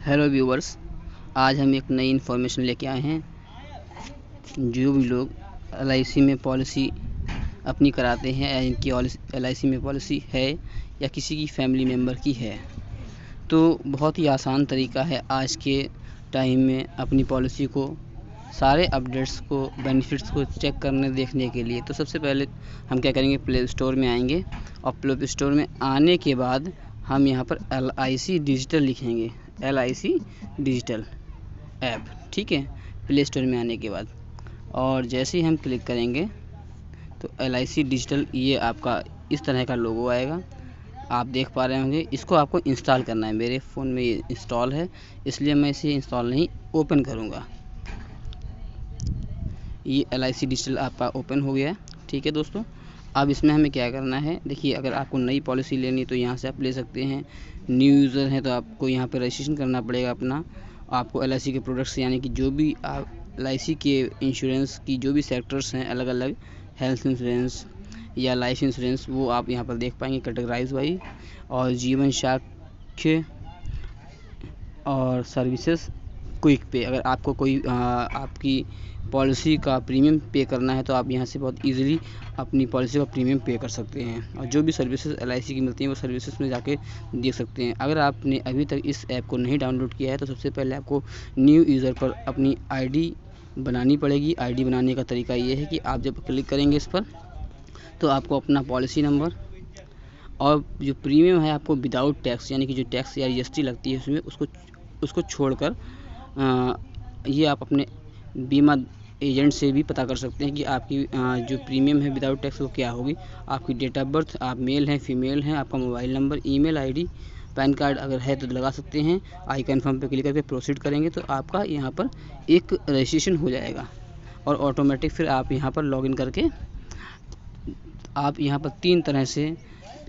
Hello viewers, आज हम एक नई इन्फॉर्मेशन लेके आए हैं। जो भी लोग LIC में पॉलिसी अपनी कराते हैं या इनकी LIC में पॉलिसी है या किसी की फैमिली मेम्बर की है, तो बहुत ही आसान तरीका है आज के टाइम में अपनी पॉलिसी को, सारे अपडेट्स को, बेनिफिट्स को चेक करने देखने के लिए। तो सबसे पहले हम क्या करेंगे, प्ले स्टोर में आएंगे और प्ले स्टोर में आने के बाद हम यहाँ पर LIC डिजिटल लिखेंगे, LIC डिजिटल ऐप, ठीक है। प्ले स्टोर में आने के बाद और जैसे ही हम क्लिक करेंगे तो LIC डिजिटल ये आपका इस तरह का लोगो आएगा, आप देख पा रहे होंगे। इसको आपको इंस्टॉल करना है। मेरे फ़ोन में ये इंस्टॉल है, इसलिए मैं इसे इंस्टॉल नहीं ओपन करूँगा। ये LIC डिजिटल आपका ओपन हो गया है, ठीक है दोस्तों। अब इसमें हमें क्या करना है, देखिए, अगर आपको नई पॉलिसी लेनी है तो यहाँ से आप ले सकते हैं। न्यू यूज़र हैं तो आपको यहाँ पर रजिस्ट्रेशन करना पड़ेगा अपना। आपको LIC के प्रोडक्ट्स, यानी कि जो भी आप LIC के इंश्योरेंस की जो भी सेक्टर्स हैं, अलग अलग हेल्थ इंश्योरेंस या लाइफ इंश्योरेंस, वो आप यहाँ पर देख पाएंगे कैटेगराइज वाइज। और जीवन साक्ष्य और सर्विसेज क्विक पे, अगर आपको कोई आपकी पॉलिसी का प्रीमियम पे करना है तो आप यहाँ से बहुत इजीली अपनी पॉलिसी का प्रीमियम पे कर सकते हैं। और जो भी सर्विसेज LIC की मिलती हैं वो सर्विसेज में जाके देख सकते हैं। अगर आपने अभी तक इस ऐप को नहीं डाउनलोड किया है तो सबसे पहले आपको न्यू यूज़र पर अपनी ID बनानी पड़ेगी। ID बनाने का तरीका ये है कि आप जब क्लिक करेंगे इस पर तो आपको अपना पॉलिसी नंबर और जो प्रीमियम है आपको विदाउट टैक्स, यानी कि जो टैक्स या GST लगती है उसमें, उसको छोड़कर ये आप अपने बीमा एजेंट से भी पता कर सकते हैं कि आपकी जो प्रीमियम है विदाउट टैक्स वो क्या होगी। आपकी डेट ऑफ बर्थ, आप मेल हैं फीमेल हैं, आपका mobile number, email ID, pan card अगर है तो लगा सकते हैं। आई कन्फर्म पे क्लिक करके प्रोसीड करेंगे तो आपका यहाँ पर एक रजिस्ट्रेशन हो जाएगा और ऑटोमेटिक फिर आप यहाँ पर लॉगिन करके आप यहाँ पर 3 तरह से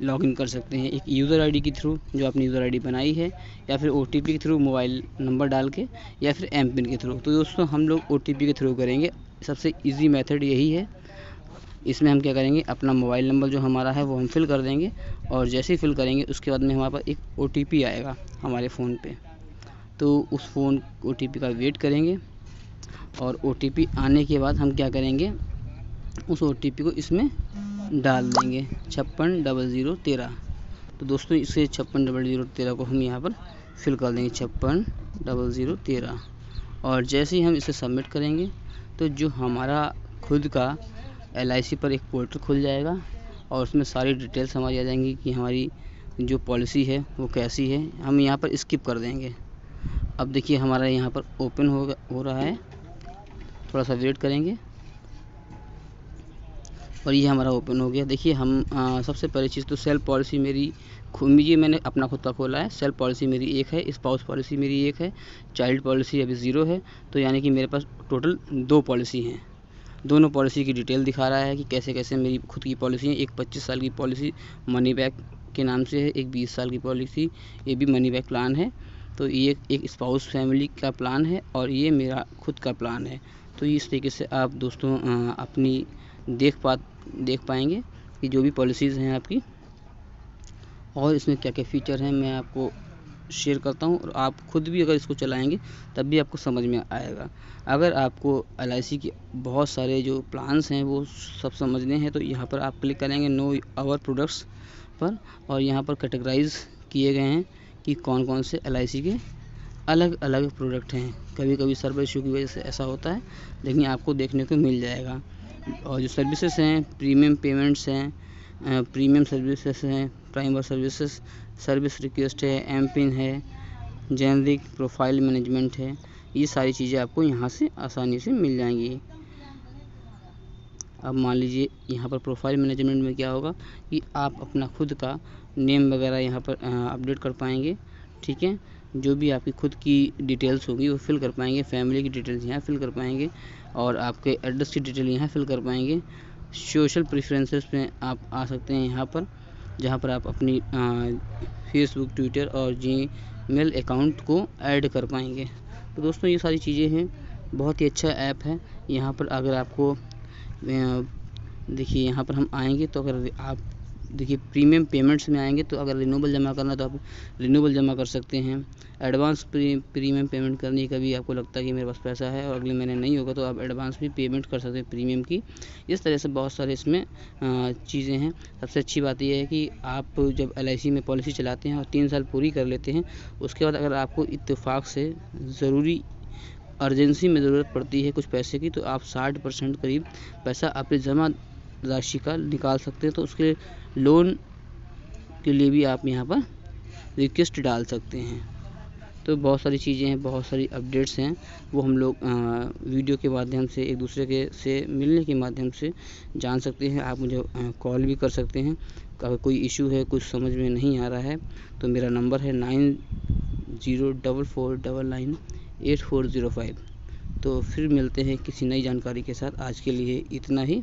लॉगिन कर सकते हैं। एक यूज़र ID के थ्रू, जो आपने यूज़र ID बनाई है, या फिर OTP के थ्रू मोबाइल नंबर डाल के, या फिर MPIN के थ्रू। तो दोस्तों हम लोग OTP के थ्रू करेंगे, सबसे इजी मेथड यही है। इसमें हम क्या करेंगे, अपना मोबाइल नंबर जो हमारा है वो हम फिल कर देंगे और जैसे ही फिल करेंगे उसके बाद में हमारे पास एक OTP आएगा हमारे फ़ोन पे। तो उस OTP का वेट करेंगे और OTP आने के बाद हम क्या करेंगे, उस OTP को इसमें डाल देंगे, 560013। तो दोस्तों इसे 560013 को हम यहाँ पर फिल कर देंगे, 560013। और जैसे ही हम इसे सबमिट करेंगे तो जो हमारा खुद का LIC पर एक पोर्टल खुल जाएगा और उसमें सारी डिटेल्स हमारी आ जाएंगी कि हमारी जो पॉलिसी है वो कैसी है। हम यहाँ पर स्किप कर देंगे। अब देखिए हमारा यहाँ पर ओपन हो रहा है, थोड़ा सा वेट करेंगे और ये हमारा ओपन हो गया। देखिए हम सबसे पहली चीज़ तो सेल्फ पॉलिसी मेरी ये मैंने अपना खुद का खोला है। सेल्फ पॉलिसी मेरी एक है, स्पाउस पॉलिसी मेरी एक है, चाइल्ड पॉलिसी अभी 0 है। तो यानी कि मेरे पास टोटल 2 पॉलिसी हैं। दोनों पॉलिसी की डिटेल दिखा रहा है कि कैसे कैसे मेरी खुद की पॉलिसी है। एक 25 साल की पॉलिसी मनी बैक के नाम से है, एक 20 साल की पॉलिसी, ये भी मनी बैक प्लान है। तो ये एक स्पाउस फैमिली का प्लान है और ये मेरा खुद का प्लान है। तो इस तरीके से आप दोस्तों अपनी देख पाएंगे कि जो भी पॉलिसीज़ हैं आपकी और इसमें क्या क्या फ़ीचर हैं मैं आपको शेयर करता हूं और आप खुद भी अगर इसको चलाएंगे तब भी आपको समझ में आएगा। अगर आपको LIC के बहुत सारे जो प्लान्स हैं वो सब समझने हैं तो यहाँ पर आप क्लिक करेंगे नो आवर प्रोडक्ट्स पर और यहाँ पर कैटेगराइज किए गए हैं कि कौन कौन से LIC के अलग अलग प्रोडक्ट हैं। कभी कभी सर्वर इशू की वजह से ऐसा होता है, लेकिन आपको देखने को मिल जाएगा। और जो सर्विसेज हैं, प्रीमियम पेमेंट्स हैं, प्रीमियम सर्विसेज हैं, प्राइमर सर्विसेज, सर्विस रिक्वेस्ट है, MPIN है, जेनरिक प्रोफाइल मैनेजमेंट है, ये सारी चीज़ें आपको यहाँ से आसानी से मिल जाएंगी। अब मान लीजिए यहाँ पर प्रोफाइल मैनेजमेंट में क्या होगा कि आप अपना खुद का नेम वगैरह यहाँ पर अपडेट कर पाएंगे, ठीक है। जो भी आपकी खुद की डिटेल्स होगी वो फिल कर पाएंगे, फैमिली की डिटेल्स यहाँ फिल कर पाएंगे और आपके एड्रेस की डिटेल यहाँ फिल कर पाएंगे। सोशल प्रेफरेंसेस में आप आ सकते हैं यहाँ पर, जहाँ पर आप अपनी फेसबुक, ट्विटर और जीमेल अकाउंट को ऐड कर पाएंगे। तो दोस्तों ये सारी चीज़ें हैं, बहुत ही अच्छा ऐप है। यहाँ पर अगर आपको देखिए यहाँ पर हम आएंगे तो अगर आप देखिए प्रीमियम पेमेंट्स में आएंगे तो अगर रिन्यूएबल जमा करना तो आप रिन्यूएबल जमा कर सकते हैं। एडवांस प्रीमियम पेमेंट करने का भी आपको लगता है कि मेरे पास पैसा है और अगले महीने नहीं होगा तो आप एडवांस भी पेमेंट कर सकते हैं प्रीमियम की। इस तरह से बहुत सारे इसमें चीज़ें हैं। सबसे अच्छी बात यह है कि आप जब LIC में पॉलिसी चलाते हैं और 3 साल पूरी कर लेते हैं, उसके बाद अगर आपको इत्तेफाक से ज़रूरी अर्जेंसी में ज़रूरत पड़ती है कुछ पैसे की, तो आप 60% करीब पैसा अपनी जमा राशि का निकाल सकते हैं। तो उसके लोन के लिए भी आप यहाँ पर रिक्वेस्ट डाल सकते हैं। तो बहुत सारी चीज़ें हैं, बहुत सारी अपडेट्स हैं, वो हम लोग वीडियो के माध्यम से एक दूसरे के से मिलने के माध्यम से जान सकते हैं। आप मुझे कॉल भी कर सकते हैं। अगर कोई इशू है, कुछ समझ में नहीं आ रहा है तो मेरा नंबर है 9044998405। तो फिर मिलते हैं किसी नई जानकारी के साथ। आज के लिए इतना ही।